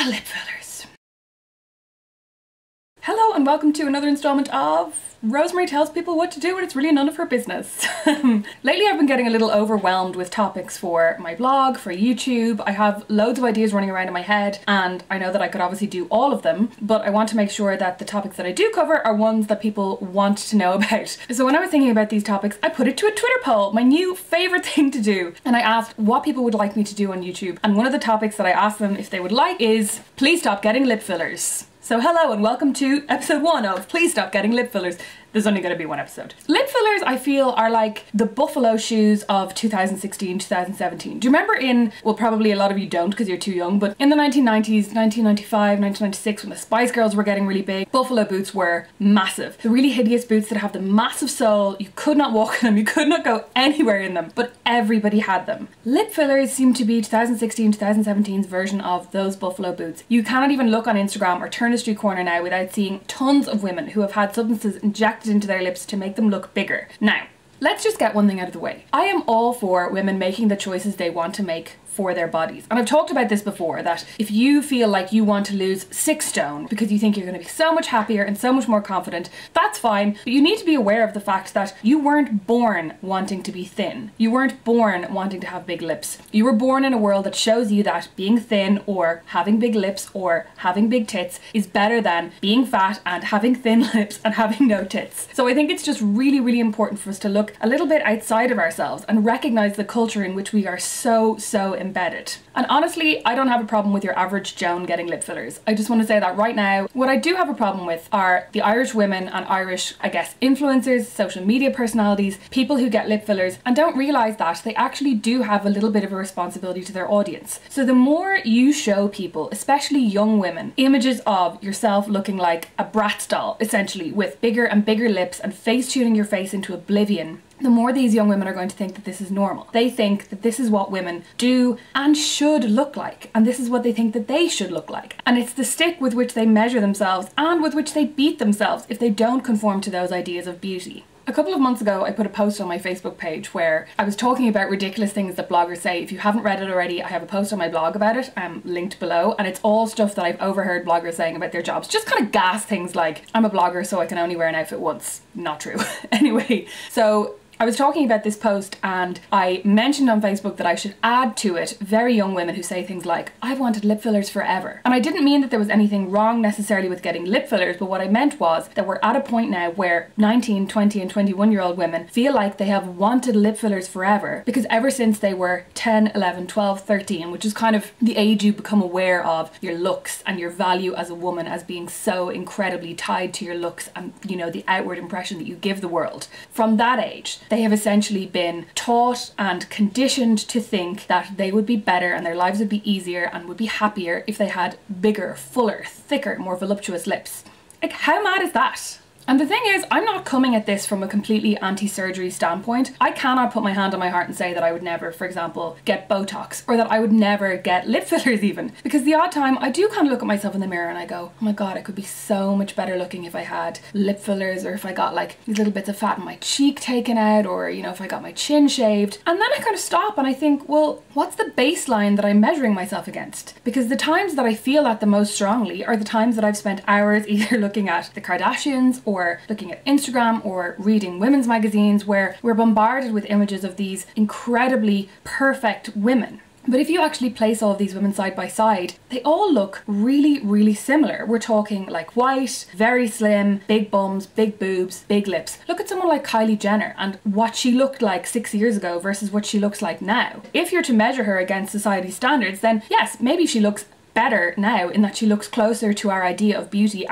Lip fillers. Hello and welcome to another installment of Rosemary tells people what to do when it's really none of her business. Lately I've been getting a little overwhelmed with topics for my blog, for YouTube. I have loads of ideas running around in my head and I know that I could obviously do all of them, but I want to make sure that the topics that I do cover are ones that people want to know about. So when I was thinking about these topics, I put it to a Twitter poll, my new favourite thing to do. And I asked what people would like me to do on YouTube. And one of the topics that I asked them if they would like is, please stop getting lip fillers. So hello and welcome to episode 1 of Please Stop Getting Lip Fillers. There's only going to be one episode. Lip fillers, I feel, are like the buffalo shoes of 2016, 2017. Do you remember well, probably a lot of you don't because you're too young, but in the 1990s, 1995, 1996, when the Spice Girls were getting really big, buffalo boots were massive. The really hideous boots that have the massive sole, you could not walk in them, you could not go anywhere in them, but everybody had them. Lip fillers seem to be 2016, 2017's version of those buffalo boots. You cannot even look on Instagram or turn a street corner now without seeing tons of women who have had substances injected into their lips to make them look bigger. Now, let's just get one thing out of the way. I am all for women making the choices they want to make for their bodies. And I've talked about this before, that if you feel like you want to lose 6 stone because you think you're going to be so much happier and so much more confident, that's fine, but you need to be aware of the fact that you weren't born wanting to be thin. You weren't born wanting to have big lips. You were born in a world that shows you that being thin or having big lips or having big tits is better than being fat and having thin lips and having no tits. So I think it's just really, really important for us to look a little bit outside of ourselves and recognize the culture in which we are so embedded. And honestly, I don't have a problem with your average Joan getting lip fillers. I just want to say that right now. What I do have a problem with are the Irish women and Irish, I guess, influencers, social media personalities, people who get lip fillers and don't realise that they actually do have a little bit of a responsibility to their audience. So the more you show people, especially young women, images of yourself looking like a Bratz doll, essentially, with bigger and bigger lips and face tuning your face into oblivion, the more these young women are going to think that this is normal. They think that this is what women do and should look like, and this is what they think that they should look like. And it's the stick with which they measure themselves and with which they beat themselves if they don't conform to those ideas of beauty. A couple of months ago, I put a post on my Facebook page where I was talking about ridiculous things that bloggers say. If you haven't read it already, I have a post on my blog about it, linked below, and it's all stuff that I've overheard bloggers saying about their jobs. Just kind of gas things like, I'm a blogger so I can only wear an outfit once. Not true. Anyway, so I was talking about this post and I mentioned on Facebook that I should add to it very young women who say things like, I've wanted lip fillers forever. And I didn't mean that there was anything wrong necessarily with getting lip fillers, but what I meant was that we're at a point now where 19, 20 and 21-year-old women feel like they have wanted lip fillers forever because ever since they were 10, 11, 12, 13, which is kind of the age you become aware of your looks and your value as a woman as being so incredibly tied to your looks and, you know, the outward impression that you give the world. From that age, they have essentially been taught and conditioned to think that they would be better and their lives would be easier and would be happier if they had bigger, fuller, thicker, more voluptuous lips. Like, how mad is that? And the thing is, I'm not coming at this from a completely anti-surgery standpoint. I cannot put my hand on my heart and say that I would never, for example, get Botox, or that I would never get lip fillers even. Because the odd time I do kind of look at myself in the mirror and I go, oh my god, I could be so much better looking if I had lip fillers, or if I got like these little bits of fat in my cheek taken out, or, you know, if I got my chin shaved. And then I kind of stop and I think, well, what's the baseline that I'm measuring myself against? Because the times that I feel that the most strongly are the times that I've spent hours either looking at the Kardashians or looking at Instagram or reading women's magazines where we're bombarded with images of these incredibly perfect women. But if you actually place all of these women side by side, they all look really, really similar. We're talking like white, very slim, big bums, big boobs, big lips. Look at someone like Kylie Jenner and what she looked like 6 years ago versus what she looks like now. If you're to measure her against society's standards, then yes, maybe she looks better now in that she looks closer to our idea of beauty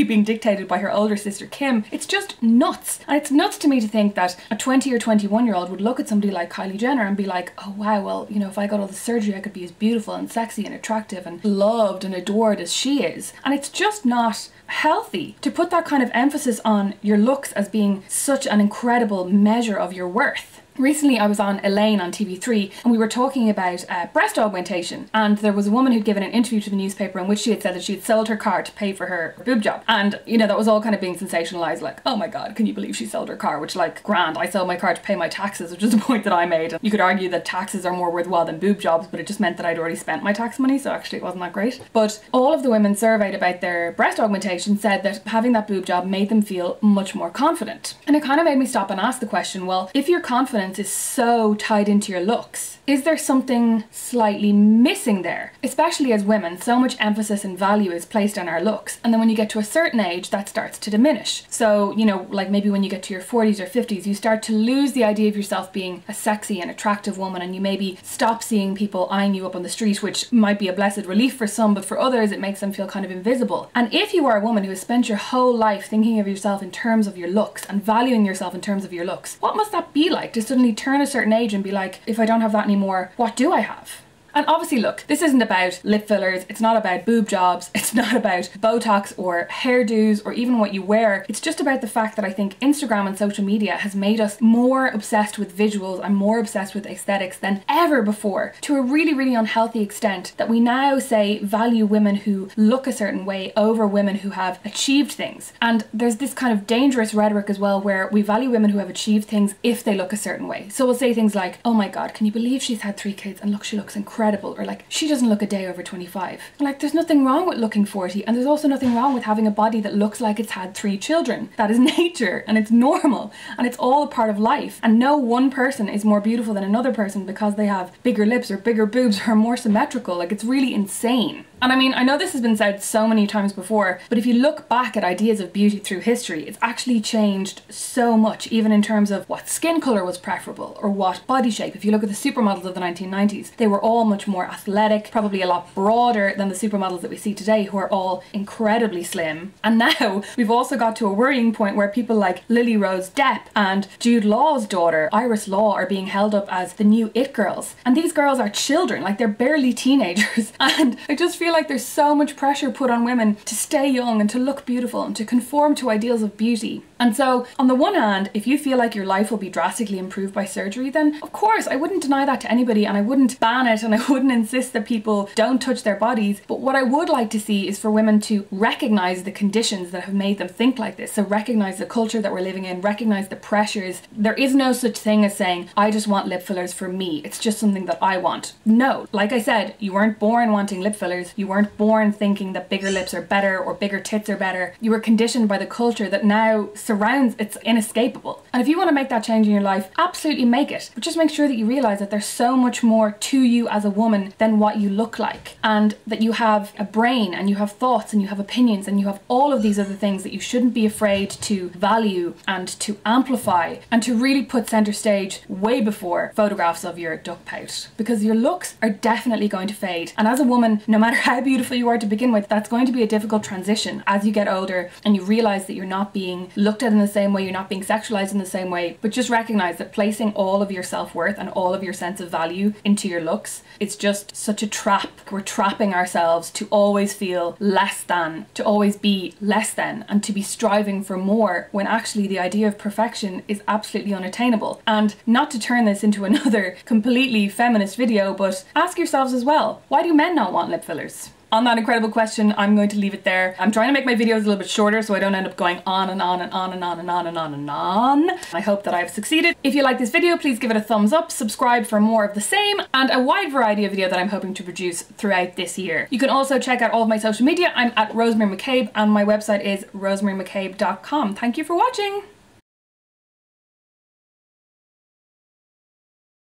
being dictated by her older sister Kim. It's just nuts. And it's nuts to me to think that a 20 or 21-year-old would look at somebody like Kylie Jenner and be like, oh wow, well, you know, if I got all the surgery I could be as beautiful and sexy and attractive and loved and adored as she is. And it's just not healthy to put that kind of emphasis on your looks as being such an incredible measure of your worth. Recently I was on Elaine on TV3 and we were talking about breast augmentation, and there was a woman who'd given an interview to the newspaper in which she had said that she had sold her car to pay for her boob job, and you know, that was all kind of being sensationalized, like, oh my god, can you believe she sold her car, which, like, grand, I sold my car to pay my taxes, which is the point that I made. You could argue that taxes are more worthwhile than boob jobs, but it just meant that I'd already spent my tax money, so actually it wasn't that great. But all of the women surveyed about their breast augmentation said that having that boob job made them feel much more confident. And it kind of made me stop and ask the question, well, if your confidence is so tied into your looks, is there something slightly missing there? Especially as women, so much emphasis and value is placed on our looks, and then when you get to a certain age, that starts to diminish. So, you know, like maybe when you get to your 40s or 50s, you start to lose the idea of yourself being a sexy and attractive woman, and you maybe stop seeing people eyeing you up on the street, which might be a blessed relief for some, but for others it makes them feel kind of invisible. And if you are a woman who has spent your whole life thinking of yourself in terms of your looks and valuing yourself in terms of your looks, what must that be like to suddenly turn a certain age and be like, if I don't have that anymore, what do I have? And obviously, look, this isn't about lip fillers, it's not about boob jobs, it's not about Botox or hairdos or even what you wear. It's just about the fact that I think Instagram and social media has made us more obsessed with visuals and more obsessed with aesthetics than ever before, to a really, really unhealthy extent, that we now say value women who look a certain way over women who have achieved things. And there's this kind of dangerous rhetoric as well where we value women who have achieved things if they look a certain way. So we'll say things like, oh my god, can you believe she's had 3 kids and look, she looks incredible. Or like, she doesn't look a day over 25. And like, there's nothing wrong with looking 40, and there's also nothing wrong with having a body that looks like it's had 3 children. That is nature, and it's normal, and it's all a part of life. And no one person is more beautiful than another person because they have bigger lips or bigger boobs or are more symmetrical. Like, it's really insane. And I mean, I know this has been said so many times before, but if you look back at ideas of beauty through history, it's actually changed so much, even in terms of what skin colour was preferable or what body shape. If you look at the supermodels of the 1990s, they were all much more athletic, probably a lot broader than the supermodels that we see today, who are all incredibly slim. And now we've also got to a worrying point where people like Lily Rose Depp and Jude Law's daughter, Iris Law, are being held up as the new it girls. And these girls are children, like they're barely teenagers. And I just feel like there's so much pressure put on women to stay young and to look beautiful and to conform to ideals of beauty. And so on the one hand, if you feel like your life will be drastically improved by surgery, then of course I wouldn't deny that to anybody, and I wouldn't ban it, and I wouldn't insist that people don't touch their bodies. But what I would like to see is for women to recognize the conditions that have made them think like this. So recognize the culture that we're living in, recognize the pressures. There is no such thing as saying, I just want lip fillers for me. It's just something that I want. No, like I said, you weren't born wanting lip fillers. You weren't born thinking that bigger lips are better or bigger tits are better. You were conditioned by the culture that now surrounds, it's inescapable. And if you want to make that change in your life, absolutely make it. But just make sure that you realize that there's so much more to you as a woman than what you look like, and that you have a brain and you have thoughts and you have opinions and you have all of these other things that you shouldn't be afraid to value and to amplify and to really put center stage way before photographs of your duck pout, because your looks are definitely going to fade. And as a woman, no matter how beautiful you are to begin with, that's going to be a difficult transition as you get older and you realize that you're not being looked at in the same way, you're not being sexualized in the same way. But just recognize that placing all of your self-worth and all of your sense of value into your looks, it's just such a trap. We're trapping ourselves to always feel less than, to always be less than, and to be striving for more, when actually the idea of perfection is absolutely unattainable. And not to turn this into another completely feminist video, but ask yourselves as well, why do men not want lip fillers? On that incredible question, I'm going to leave it there. I'm trying to make my videos a little bit shorter so I don't end up going on and on and on and on and on and on and on. I hope that I've succeeded. If you like this video, please give it a thumbs up, subscribe for more of the same, and a wide variety of video that I'm hoping to produce throughout this year. You can also check out all of my social media. I'm at Rosemary McCabe and my website is rosemarymccabe.com. Thank you for watching.